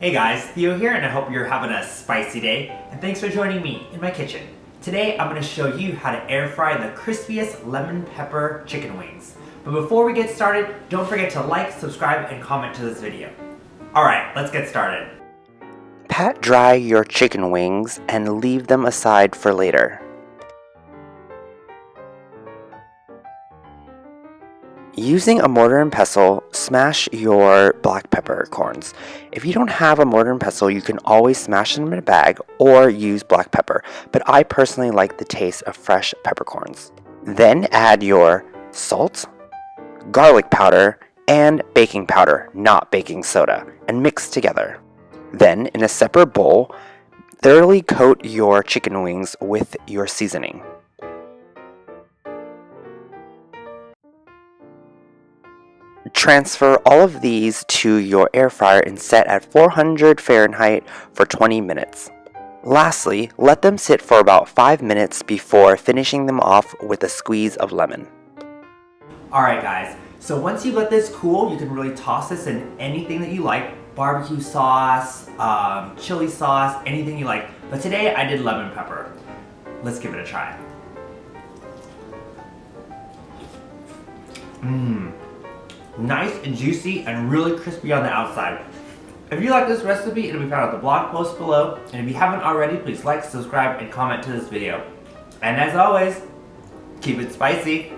Hey guys, Theo here, and I hope you're having a spicy day, and thanks for joining me in my kitchen. Today I'm going to show you how to air fry the crispiest lemon pepper chicken wings. But before we get started, don't forget to like, subscribe, and comment to this video. Alright, let's get started. Pat dry your chicken wings and leave them aside for later. Using a mortar and pestle, smash your black peppercorns. If you don't have a mortar and pestle, you can always smash them in a bag or use black pepper, but I personally like the taste of fresh peppercorns. Then add your salt, garlic powder, and baking powder, not baking soda, and mix together. Then, in a separate bowl, thoroughly coat your chicken wings with your seasoning. Transfer all of these to your air fryer and set at 400 Fahrenheit for 20 minutes. Lastly, let them sit for about 5 minutes before finishing them off with a squeeze of lemon. Alright guys, so once you let this cool, you can really toss this in anything that you like. Barbecue sauce, chili sauce, anything you like. But today I did lemon pepper. Let's give it a try. Nice and juicy and really crispy on the outside. If you like this recipe, it'll be found at the blog post below. And if you haven't already, please like, subscribe, and comment to this video. And as always, keep it spicy.